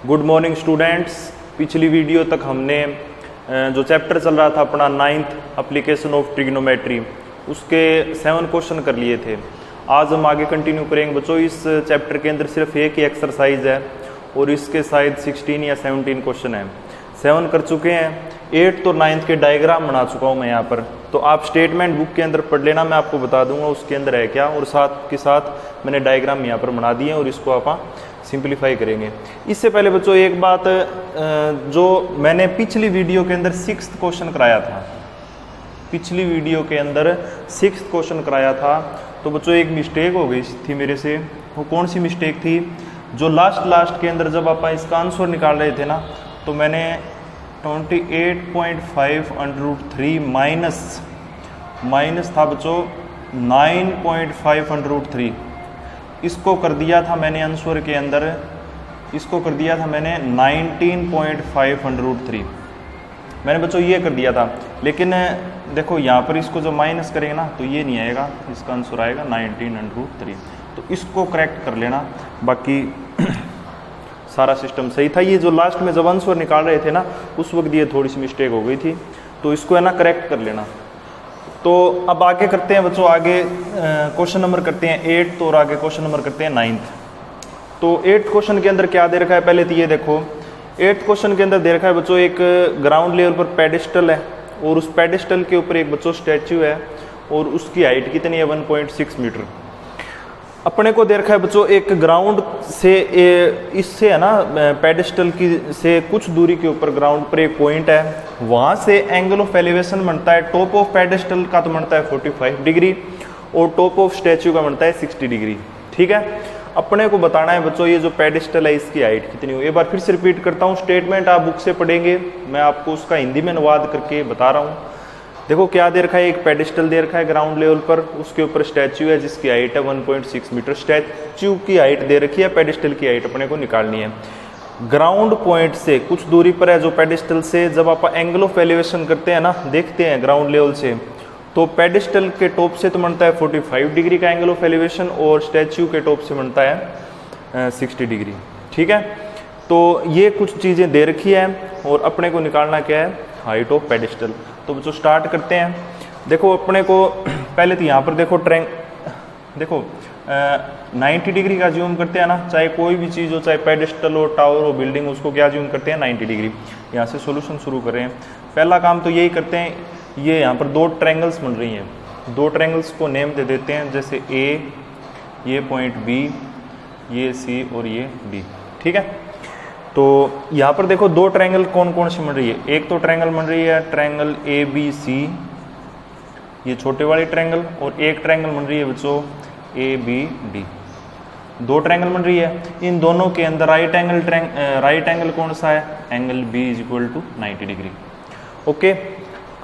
Good morning students. पिछली video तक हमने जो चैप्टर चल रहा था अपना 9th एप्लीकेशन ऑफ ट्रिग्नोमेट्री उसके 7 क्वेश्चन कर लिए थे। आज हम आगे कंटिन्यू करेंगे बच्चों। इस चैप्टर के अंदर सिर्फ एक ही एक्सरसाइज है और इसके शायद 16 या 17 क्वेश्चन हैं। 7 कर चुके हैं। 8th और 9th के डायग्राम बना चुका हूँ मैं यहाँ पर, तो आप स्टेटमेंट बुक के अंदर पढ़ लेना, मैं आपको बता दूंगा उसके अंदर है क्या, और साथ के साथ मैंने डायग्राम यहाँ पर बना दिए और इसको आप सिंप्लीफाई करेंगे। इससे पहले बच्चों एक बात, जो मैंने पिछली वीडियो के अंदर 6th क्वेश्चन कराया था, पिछली वीडियो के अंदर 6th क्वेश्चन कराया था, तो बच्चों एक मिस्टेक हो गई थी मेरे से। वो कौन सी मिस्टेक थी? जो लास्ट के अंदर जब आप इसका आंसर निकाल रहे थे ना, तो मैंने 28.5 √3 माइनस था बच्चों 9.5 इसको कर दिया था मैंने आंसर के अंदर, इसको कर दिया था मैंने 19.5 √3 मैंने बच्चों ये कर दिया था। लेकिन देखो यहाँ पर इसको जब माइनस करेंगे ना तो ये नहीं आएगा, इसका आंसर आएगा 19 √3। तो इसको करेक्ट कर लेना, बाकी सारा सिस्टम सही था। ये जो लास्ट में जब आंसर निकाल रहे थे ना उस वक्त ये थोड़ी सी मिस्टेक हो गई थी, तो इसको है ना करेक्ट कर लेना। तो अब आगे करते हैं बच्चों, आगे क्वेश्चन नंबर करते हैं 8 और आगे क्वेश्चन नंबर करते हैं 9th। तो 8th क्वेश्चन के अंदर क्या दे रखा है, पहले तो ये देखो 8th क्वेश्चन के अंदर दे रखा है बच्चों एक ग्राउंड लेवल पर पेडिस्टल है और उस पेडिस्टल के ऊपर एक बच्चों स्टैचू है और उसकी हाइट कितनी है 1.6 मीटर। अपने को दे रखा है बच्चों एक ग्राउंड से इससे है ना पेडिस्टल की से कुछ दूरी के ऊपर ग्राउंड पर एक पॉइंट है, वहाँ से एंगल ऑफ एलिवेशन बनता है, टॉप ऑफ पेडिस्टल का तो बनता है 45 डिग्री और टॉप ऑफ स्टैचू का बनता है 60 डिग्री। ठीक है, अपने को बताना है बच्चों ये जो पेडिस्टल है इसकी हाइट कितनी हो। एक बार फिर से रिपीट करता हूँ, स्टेटमेंट आप बुक से पढ़ेंगे, मैं आपको उसका हिंदी में अनुवाद करके बता रहा हूँ। देखो क्या दे रखा है, एक पेडिस्टल दे रखा है ग्राउंड लेवल पर, उसके ऊपर स्टैचू है जिसकी हाइट है 1.6 मीटर। स्टैचू की हाइट दे रखी है, पेडिस्टल की हाइट अपने को निकालनी है। ग्राउंड पॉइंट से कुछ दूरी पर है जो पेडिस्टल से, जब आप एंगल ऑफ एलिवेशन करते हैं ना, देखते हैं ग्राउंड लेवल से, तो पेडिस्टल के टॉप से तो बनता है 45 डिग्री का एंगल ऑफ एलिवेशन और स्टैचू के टॉप से बनता है 60 डिग्री। ठीक है, तो ये कुछ चीज़ें दे रखी है और अपने को निकालना क्या है, हाइट ऑफ पेडिस्टल। तो बच्चों स्टार्ट करते हैं। देखो अपने को पहले तो यहाँ पर देखो देखो 90 डिग्री का ज्यूम करते हैं ना, चाहे कोई भी चीज़ हो, चाहे पेडिस्टल हो, टावर हो, बिल्डिंग, उसको क्या ज्यूम करते हैं 90 डिग्री। यहाँ से सॉल्यूशन शुरू कर रहे हैं। पहला काम तो यही करते हैं, ये यहाँ पर 2 ट्रायंगल्स बन रही हैं, 2 ट्रायंगल्स को नेम दे देते हैं, जैसे ए, ये पॉइंट बी, ये सी और ये डी। ठीक है, तो यहाँ पर देखो 2 ट्रायंगल कौन कौन सी बन रही है। एक तो ट्रायंगल बन रही है ट्रायंगल ए बी सी, ये छोटे वाली ट्रायंगल, और एक ट्रायंगल बन रही है बच्चों ए बी डी। 2 ट्रायंगल बन रही है। इन दोनों के अंदर राइट एंगल कौन सा है, angle B is equal to 90 degree. Okay,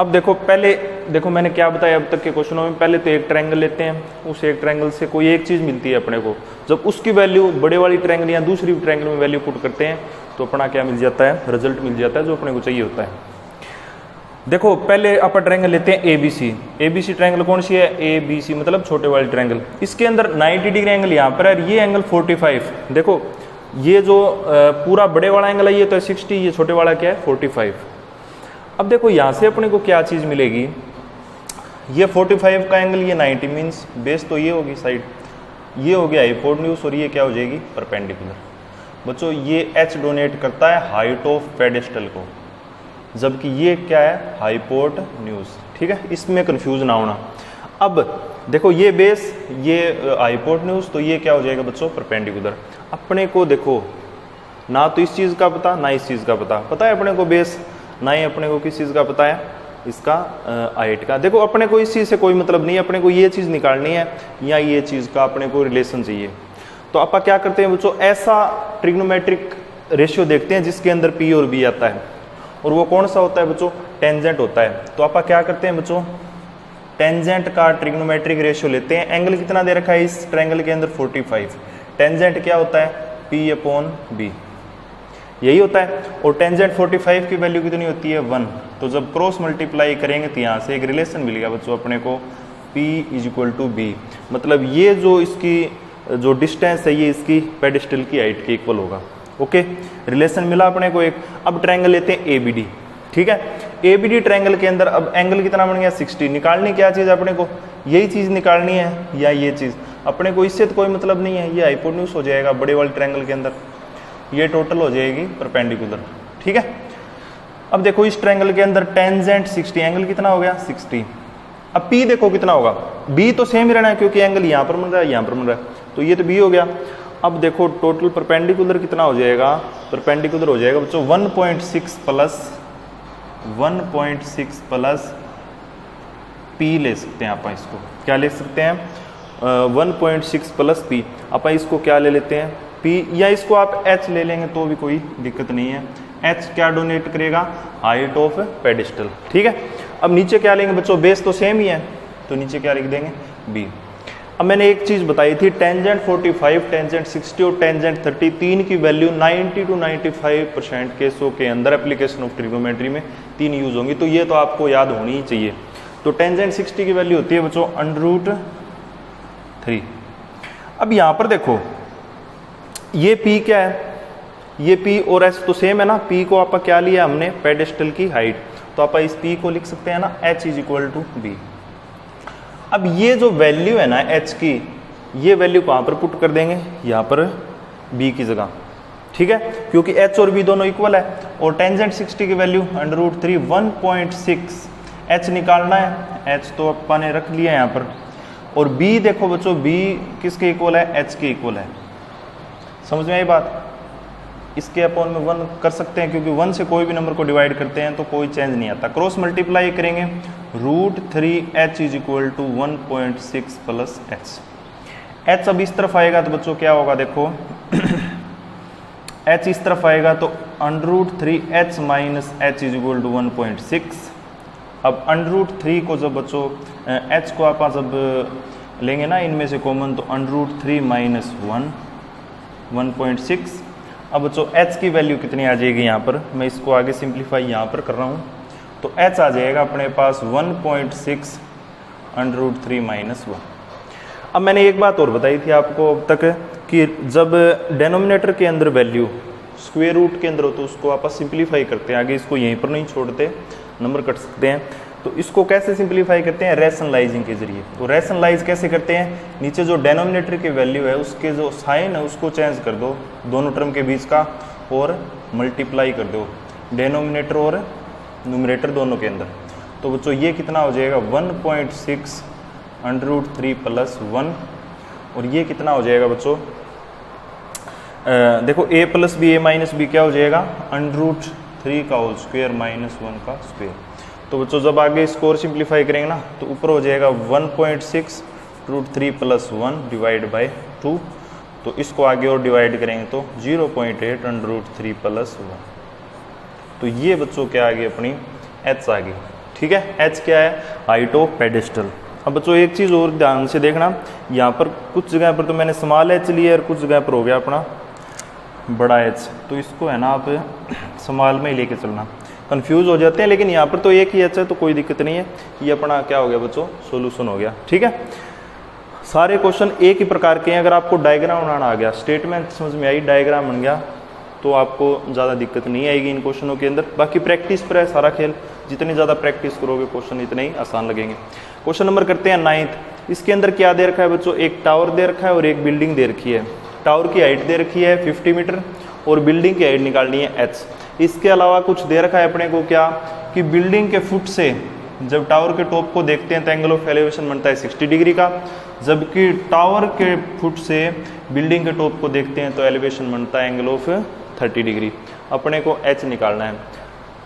अब देखो पहले देखो मैंने क्या बताया अब तक के क्वेश्चनों में, पहले तो एक ट्रायंगल लेते हैं, उस एक ट्रायंगल से कोई एक चीज़ मिलती है अपने को, जब उसकी वैल्यू बड़े वाली ट्रायंगल या दूसरी ट्रायंगल में वैल्यू पुट करते हैं तो अपना क्या मिल जाता है, रिजल्ट मिल जाता है जो अपने को चाहिए होता है। देखो पहले अपन ट्रायंगल लेते हैं A B C. A B C triangle कौन सी है, ए बी सी मतलब छोटे वाली ट्रायंगल। इसके अंदर 90 डिग्री एंगल यहाँ पर है, ये एंगल 45। देखो ये जो पूरा बड़े वाला एंगल है ये तो 60, ये छोटे वाला क्या है 45। अब देखो यहाँ से अपने को क्या चीज़ मिलेगी, ये 45 का एंगल, ये 90 मीन्स बेस तो ये होगी साइड, ये हो गया हाइपोटेन्यूज और ये क्या हो जाएगी परपेंडिकुलर। बच्चों ये एच डोनेट करता है हाइट ऑफ पेडिस्टल को, जबकि ये क्या है हाइपोटेन्यूज। ठीक है, इसमें कंफ्यूज ना होना। अब देखो ये बेस, ये हाइपोटेन्यूज, तो ये क्या हो जाएगा बच्चों परपेंडिकुलर। अपने को देखो ना तो इस चीज़ का पता ना इस चीज़ का पता है अपने को बेस, ना ही अपने को किस चीज़ का पता है, इसका हाइट का। देखो अपने को इस चीज़ से कोई मतलब नहीं है, अपने को ये चीज़ निकालनी है या ये चीज़ का अपने को रिलेशन चाहिए। तो आप क्या करते हैं बच्चों, ऐसा ट्रिग्नोमेट्रिक रेशियो देखते हैं जिसके अंदर पी और बी आता है, और वो कौन सा होता है बच्चों, टेंजेंट होता है। तो आप क्या करते हैं बच्चों, टेंजेंट का ट्रिग्नोमेट्रिक रेशियो लेते हैं। एंगल कितना दे रखा है इस ट्रायंगल के अंदर 45। टेंजेंट क्या होता है, पी अपॉन बी, यही होता है। और टेंजेंट 45 की वैल्यू कितनी होती है 1। तो जब क्रॉस मल्टीप्लाई करेंगे तो यहाँ से एक रिलेशन मिल गया बच्चों अपने को, P is equal to B, मतलब ये जो इसकी जो डिस्टेंस है ये इसकी पेडिस्टल की हाइट के इक्वल होगा। ओके, रिलेशन मिला अपने को एक। अब ट्रायंगल लेते हैं ए बी डी, ठीक है। ए बी डी ट्रायंगल के अंदर अब एंगल कितना बन गया 60। निकालनी क्या चीज़ अपने को, यही चीज़ निकालनी है या ये चीज़, अपने को इससे तो कोई मतलब नहीं है। ये हाइपोटेन्यूज हो जाएगा बड़े वाले ट्रायंगल के अंदर, ये टोटल हो जाएगी परपेंडिकुलर, ठीक है। अब देखो इस ट्रायंगल के अंदर टेंजेंट 60, एंगल कितना हो गया 60। अब P देखो कितना होगा, B तो सेम ही रहना है क्योंकि एंगल यहाँ पर बन रहा है यहाँ पर बन रहा है, तो ये तो B हो गया। अब देखो टोटल परपेंडिकुलर कितना हो जाएगा, परपेंडिकुलर हो जाएगा बच्चों 1.6 प्लस P ले सकते हैं आप, इसको क्या ले सकते हैं 1.6 प्लस P। आप इसको क्या ले लेते हैं P, या इसको आप H ले लेंगे तो भी कोई दिक्कत नहीं है। H क्या डोनेट करेगा, हाइट ऑफ पेडिस्टल, ठीक है। अब नीचे क्या लेंगे बच्चों, बेस तो सेम ही है, तो नीचे क्या लिख देंगे B। अब मैंने एक चीज़ बताई थी, टेंजेंट 45, टेंजेंट 60 और टेंजेंट 30, तीन की वैल्यू 90 to 95% केसों के अंदर एप्लीकेशन ऑफ ट्रिग्नोमेट्री में तीन यूज होंगी, तो ये तो आपको याद होनी ही चाहिए। तो टेंजेंट 60 की वैल्यू होती है बच्चों √3। अब यहाँ पर देखो ये P क्या है, ये P और S तो सेम है ना। P को आप क्या लिया हमने, पेडिस्टल की हाइट, तो आप इस P को लिख सकते हैं ना H = B। अब ये जो वैल्यू है ना H की, ये वैल्यू कहाँ पर पुट कर देंगे, यहाँ पर B की जगह, ठीक है, क्योंकि H और B दोनों इक्वल है। और टेंजेंट 60 की वैल्यू √3 1.6, H निकालना है, H तो अपन ने रख लिया है यहाँ पर। और B देखो बच्चों, B किसके इक्वल है, H के इक्वल है। समझ में आई बात, इसके अपॉन में 1 कर सकते हैं क्योंकि 1 से कोई भी नंबर को डिवाइड करते हैं तो कोई चेंज नहीं आता। क्रॉस मल्टीप्लाई करेंगे √3H = 1.6 प्लस H। H अब इस तरफ आएगा तो बच्चों क्या होगा, देखो H इस तरफ आएगा तो √3H - H = 1.6। अब √3 को जब बच्चों H को आप जब लेंगे ना इनमें से कॉमन, तो √3 - 1.6। अब बच्चों H की वैल्यू कितनी आ जाएगी, यहाँ पर मैं इसको आगे सिंप्लीफाई यहाँ पर कर रहा हूँ, तो H आ जाएगा अपने पास 1.6 √3 - 1। अब मैंने एक बात और बताई थी आपको अब तक कि जब डेनोमिनेटर के अंदर वैल्यू स्क्वायर रूट के अंदर हो तो उसको आप सिंप्लीफाई करते हैं, आगे इसको यहीं पर नहीं छोड़ते, नंबर कट सकते हैं। तो इसको कैसे सिंप्लीफाई करते हैं, रैशनलाइजिंग के जरिए। तो रैशनलाइज कैसे करते हैं, नीचे जो डेनोमिनेटर की वैल्यू है उसके जो साइन है उसको चेंज कर दो दोनों टर्म के बीच का, और मल्टीप्लाई कर दो डेनोमिनेटर और न्यूमरेटर दोनों के अंदर। तो बच्चों ये कितना हो जाएगा 1.6 √3 प्लस 1, और ये कितना हो जाएगा बच्चों, देखो a + b a - b क्या हो जाएगा √3 का होल स्क्वायर - 1 का स्क्वायर। तो बच्चों जब आगे इसको और सिंप्लीफाई करेंगे ना तो ऊपर हो जाएगा 1.6 √3 प्लस 1 डिवाइड बाय 2, तो इसको आगे और डिवाइड करेंगे तो 0.8 √3 प्लस 1। तो ये बच्चों क्या आ गई अपनी H आ गई, ठीक है। H क्या है, हाइट ऑफ पेडिस्टल। अब बच्चों एक चीज़ और ध्यान से देखना, यहाँ पर कुछ जगह पर तो मैंने स्मॉल h लिया और कुछ जगह पर हो गया अपना बड़ा H, तो इसको है ना आप स्मॉल में ही लेके चलना, कंफ्यूज हो जाते हैं। लेकिन यहाँ पर तो एक ही H है तो कोई दिक्कत नहीं है, ये अपना क्या हो गया बच्चों, सोल्यूशन हो गया, ठीक है। सारे क्वेश्चन एक ही प्रकार के हैं। अगर आपको डायग्राम बनाना आ गया, स्टेटमेंट समझ में आई, डायग्राम बन गया, तो आपको ज़्यादा दिक्कत नहीं आएगी इन क्वेश्चनों के अंदर। बाकी प्रैक्टिस पर है सारा खेल, जितनी ज़्यादा प्रैक्टिस करोगे क्वेश्चन इतने ही आसान लगेंगे। क्वेश्चन नंबर करते हैं 9th। इसके अंदर क्या दे रखा है बच्चों, एक टावर दे रखा है और एक बिल्डिंग दे रखी है। टावर की हाइट दे रखी है 50 मीटर और बिल्डिंग की हाइट निकालनी है h। इसके अलावा कुछ दे रखा है अपने को क्या, कि बिल्डिंग के फुट से जब टावर के टॉप को देखते हैं तो एंगल ऑफ एलिवेशन बनता है 60 डिग्री का, जबकि टावर के फुट से बिल्डिंग के टॉप को देखते हैं तो एलिवेशन बनता है एंगल ऑफ 30 डिग्री। अपने को h निकालना है।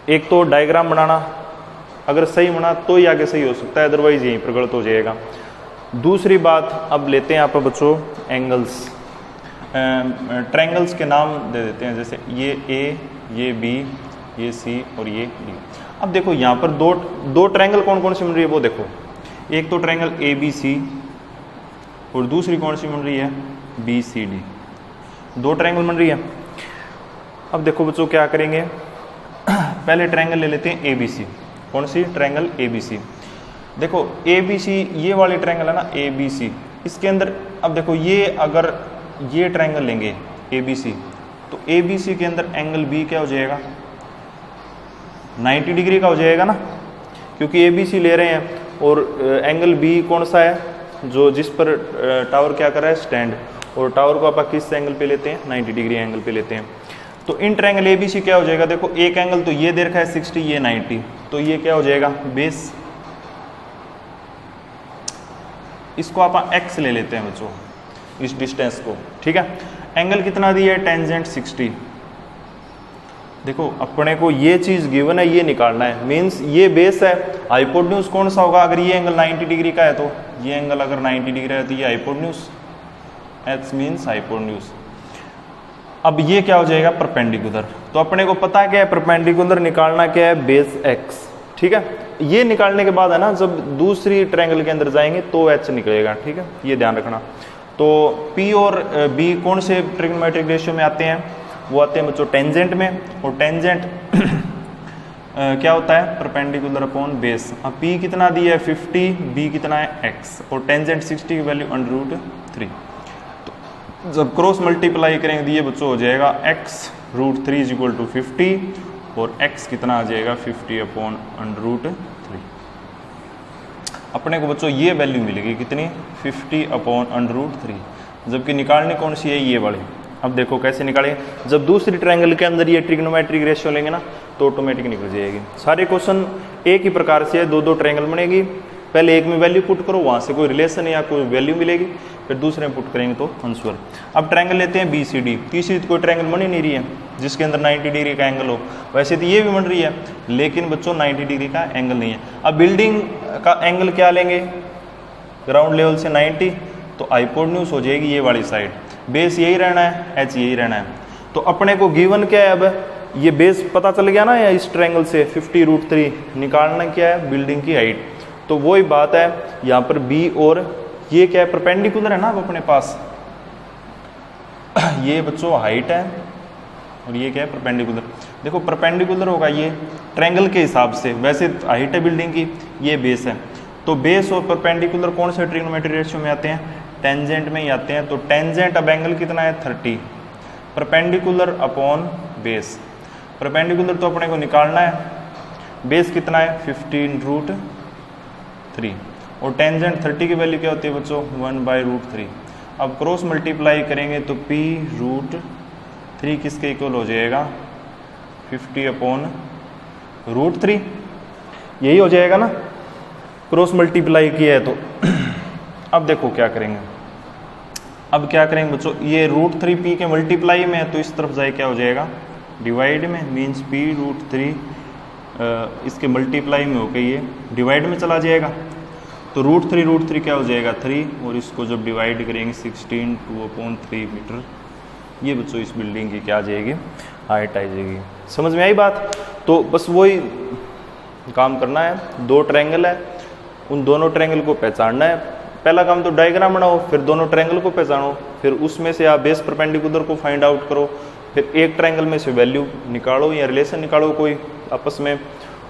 एक तो डायग्राम बनाना, अगर सही बना तो ही आगे सही हो सकता है, अदरवाइज यहीं पर गलत हो जाएगा। दूसरी बात, अब लेते हैं आप बच्चों एंगल्स, ट्रायंगल्स के नाम दे देते हैं, जैसे ये A, ये B, ये C और ये D। अब देखो यहाँ पर दो ट्रायंगल कौन कौन सी बन रही है वो देखो, एक तो ट्रायंगल ABC और दूसरी कौन सी बन रही है BCD, दो ट्रायंगल बन रही है। अब देखो बच्चों क्या करेंगे, पहले ट्रायंगल ले लेते हैं ABC। कौन सी, ट्रायंगल ABC। देखो ABC ये वाले ट्रायंगल है ना ABC, इसके अंदर अब देखो ये अगर ये ट्रायंगल लेंगे ABC तो ए बी सी के अंदर एंगल बी क्या हो जाएगा, 90 डिग्री का हो जाएगा ना, क्योंकि ए बी सी ले रहे हैं और एंगल बी कौन सा है जो जिस पर टावर क्या कर रहा है, स्टैंड, और टावर को आप किस एंगल पे लेते हैं, 90 डिग्री एंगल पे लेते हैं। तो इन ट्रायंगल ए बी सी क्या हो जाएगा, देखो एक एंगल तो ये दे रखा है 60, ये 90, तो ये क्या हो जाएगा बेस, इसको आप एक्स ले लेते हैं बच्चों इस डिस्टेंस को, ठीक है। एंगल कितना दिया है, टेंजेंट 60। देखो अपने को ये चीज गिवन है, ये निकालना है, मींस ये बेस है। हाइपोटेन्यूज कौन सा होगा, अगर ये एंगल 90 डिग्री का है तो ये एंगल अगर 90 डिग्री है तो ये हाइपोटेन्यूज, एच मींस हाइपोटेन्यूज। अब ये क्या हो जाएगा, परपेंडिकुलर। तो अपने को पता क्या है, परपेंडिकुलर निकालना क्या है, बेस एक्स, ठीक है। ये निकालने के बाद है ना, जब दूसरी ट्रायंगल के अंदर जाएंगे तो एच निकलेगा, ठीक है, ये ध्यान रखना। तो P और B कौन से ट्रिग्नोमेट्रिक रेशियो में आते हैं, वो आते हैं बच्चों टेंजेंट में, और टेंजेंट क्या होता है, परपेंडिकुलर अपॉन बेस। अब P कितना दिया है 50, B कितना है x, और टेंजेंट 60 की वैल्यू √3। तो जब क्रॉस मल्टीप्लाई करेंगे तो ये बच्चों हो जाएगा x √3 = 50 और x कितना आ जाएगा 50 अपॉन √3। अपने को बच्चों ये वैल्यू मिलेगी कितनी, 50 अपॉन √3, जबकि निकालनी कौन सी है, ये वाली। अब देखो कैसे निकालेंगे, जब दूसरी ट्रायंगल के अंदर ये ट्रिग्नोमेट्रिक रेशियो लेंगे ना तो ऑटोमेटिक निकल जाएगी। सारे क्वेश्चन एक ही प्रकार से है, दो दो ट्रायंगल बनेगी, पहले एक में वैल्यू पुट करो, वहाँ से कोई रिलेशन या कोई वैल्यू मिलेगी, फिर दूसरे में पुट करेंगे तो आंसर। अब ट्रायंगल लेते हैं बी सी डी, तीसरी तो कोई ट्रायंगल बन ही नहीं रही है जिसके अंदर 90 डिग्री का एंगल हो, वैसे तो ये भी बन रही है लेकिन बच्चों 90 डिग्री का एंगल नहीं है। अब बिल्डिंग का एंगल क्या लेंगे, ग्राउंड लेवल से 90, तो हाइपोटेन्यूज हो जाएगी ये वाली साइड, बेस यही रहना है, एच यही रहना है। तो अपने को गिवन क्या है, अब ये बेस पता चल गया ना, या इस ट्रायंगल से 50 √3 निकालना क्या है, बिल्डिंग की हाइट। तो वही बात है यहाँ पर बी और ये क्या है, परपेंडिकुलर है ना अब अपने पास, ये बच्चों हाइट है और ये क्या है, परपेंडिकुलर। देखो परपेंडिकुलर होगा ये ट्रायंगल के हिसाब से, वैसे हाइट है बिल्डिंग की, ये बेस है। तो बेस और परपेंडिकुलर कौन से ट्रिग्नोमेट्रिक रेशियो में आते हैं, टेंजेंट में ही आते हैं। तो टेंजेंट अब एंगल कितना है 30, परपेंडिकुलर अपॉन बेस। परपेंडिकुलर तो अपने को निकालना है, बेस कितना है 15 √3, और टेंजेंट 30 की वैल्यू क्या होती है बच्चों 1/√3। अब क्रॉस मल्टीप्लाई करेंगे तो P √3 किसके इक्वल हो जाएगा, 50 अपॉन √3, यही हो जाएगा ना, क्रॉस मल्टीप्लाई किया है तो। अब देखो क्या करेंगे, अब क्या करेंगे बच्चों, ये √3 P के मल्टीप्लाई में है तो इस तरफ जाए क्या हो जाएगा, डिवाइड में, मीन्स P √3 इसके मल्टीप्लाई में होकर ये डिवाइड में चला जाएगा। तो √3 क्या हो जाएगा 3, और इसको जब डिवाइड करेंगे 16 2/3 मीटर, ये बच्चों इस बिल्डिंग की क्या आ जाएगी, हाइट आ जाएगी। समझ में आई बात। तो बस वही काम करना है, दो ट्रायंगल है, उन दोनों ट्रायंगल को पहचानना है। पहला काम तो डायग्राम बनाओ, फिर दोनों ट्रायंगल को पहचानो, फिर उसमें से आप बेस परपेंडिकुलर को फाइंड आउट करो, फिर एक ट्रायंगल में से वैल्यू निकालो या रिलेशन निकालो कोई आपस में,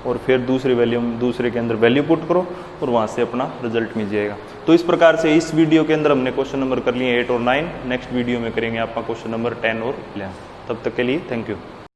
और फिर दूसरे के अंदर वैल्यू पुट करो और वहाँ से अपना रिजल्ट मिल जाएगा। तो इस प्रकार से इस वीडियो के अंदर हमने क्वेश्चन नंबर कर लिए 8 और 9, नेक्स्ट वीडियो में करेंगे आपका क्वेश्चन नंबर 10 और 11। तब तक के लिए थैंक यू।